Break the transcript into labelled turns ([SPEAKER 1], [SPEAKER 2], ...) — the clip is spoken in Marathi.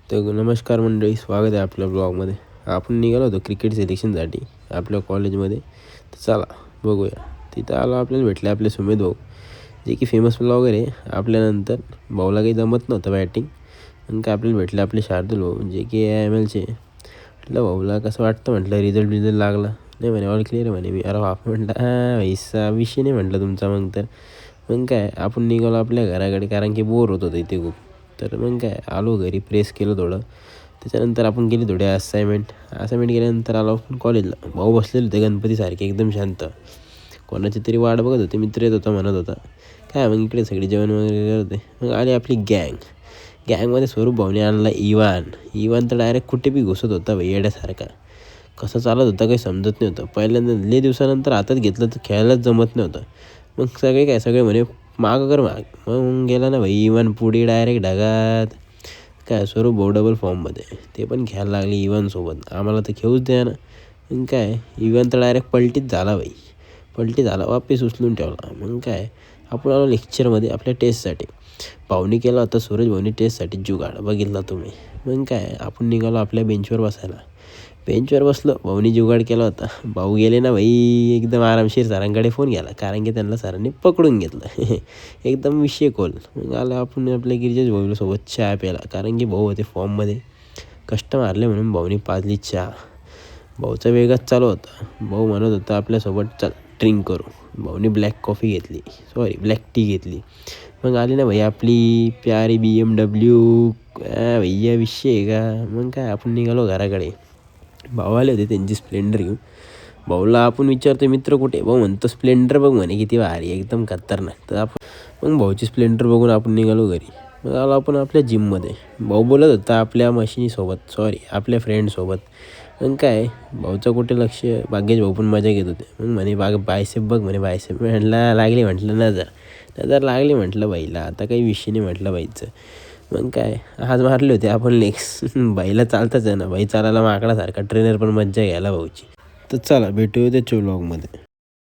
[SPEAKER 1] तर नमस्कार मंडळी, स्वागत आहे आपल्या ब्लॉगमध्ये. आपण निघालो होतो क्रिकेट सिलेक्शनसाठी आपल्या कॉलेजमध्ये. तर चला बघूया. तिथं आलो, आपल्याला भेटले आपले सुमित भाऊ, जे की फेमस ब्लॉगर आहे. आपल्यानंतर भाऊला काही जमत नव्हतं बॅटिंग, पण काय आपल्याला भेटले आपले शार्दूल भाऊ, जे की AIMLचे. म्हटलं भाऊला कसं वाटतं, म्हटलं रिझल्ट लागला नाही. म्हणे ऑल क्लिअर म्हणे. मी अरे बाप, म्हटलं हां पैसा विषय नाही म्हटलं तुमचा. मग काय आपण निघालो आपल्या घराकडे, कारण की बोर होत होतं इथे खूप. तर मग काय आलो घरी, प्रेस केलं थोडं. त्याच्यानंतर आपण केली थोडी असाइनमेंट केल्यानंतर आलो आपण कॉलेजला. भाऊ बसलेले होते गणपतीसारखे एकदम शांत. कोणाची तरी वाट बघत होते, मित्र येत होता म्हणत होता. काय मग इकडे सगळे जेवण वगैरे करत होते. मग आली आपली गँगमध्ये स्वरूप भाऊने आणला इवान तर डायरेक्ट कुठे बी घुसत होता भाई, येड्यासारखा. कसं चालत होता काही समजत नाही होतं. पहिल्यांदा लय दिवसानंतर हातात घेतलं तर खेळायलाच जमत नव्हतं. मग सगळे म्हणे माग कर माग. मग गेला ना भाई इवन पुढे डायरेक्ट ढगात. काय स्वरूप भाऊ डबल फॉर्ममध्ये, ते पण खेळायला लागले इवनसोबत. आम्हाला तर खेळूच द्या ना. मग काय इवन तर डायरेक्ट पलटी झाला वापिस उचलून ठेवला. मग काय आपण आलो लेक्चरमध्ये आपल्या टेस्टसाठी. भाऊनी केला होता, सूरज भाऊनी टेस्टसाठी जुगाड बघितला तुम्ही. मग काय आपण निघालो आपल्या बेंचवर बसायला. बेंचवर बसलो, भाऊनी जुगाड केला होता. भाऊ गेले ना भाई एकदम आरामशीर सरांकडे फोन गेला, कारण की त्यांना सरांनी पकडून घेतलं. एकदम विषय खोल. मग आलं आपण आपल्या गिरिजाच भाऊसोबत चहा प्यायला, कारण की भाऊ होते फॉर्ममध्ये. कष्ट मारले म्हणून भाऊनी पाजली चहा. भाऊचा वेगच चालू होता. भाऊ म्हणत होता आपल्यासोबत चल ड्रिंक करू. भाऊनी ब्लॅक टी घेतली. मग आली ना भाई आपली प्यारी BMW. भैया विषय आहे का. मग काय आपण निघालो घराकडे. भाऊ आले होते त्यांची स्प्लेंडर घेऊन. भाऊला आपण विचारतो मित्र कुठे. भाऊ म्हणतो स्प्लेंडर बघ म्हणे, किती भारी एकदम खतरनाक. तर आपण मग भाऊची स्प्लेंडर बघून आपण निघालो घरी. मग आलो आपण आपल्या जिममध्ये. भाऊ बोलत होता आपल्या आपल्या फ्रेंडसोबत. मग काय भाऊचं कुठे लक्ष, भाग्येश भाऊ पण मजा घेत होते. मग म्हणे बायसेप बघ म्हणे, बायसेप. म्हटलं लागली, म्हटलं नजर लागली म्हटलं बाईला. आता काही विषय नाही म्हटलं बाईचं. मग काय आज मारले होते आपण लेग्स. बाईला चालतंच आहे ना, बाई चालायला माकडासारखा. ट्रेनर पण मज्जा घ्यायला भाऊची. तर चला भेटूया त्याच्या व्लॉगमध्ये.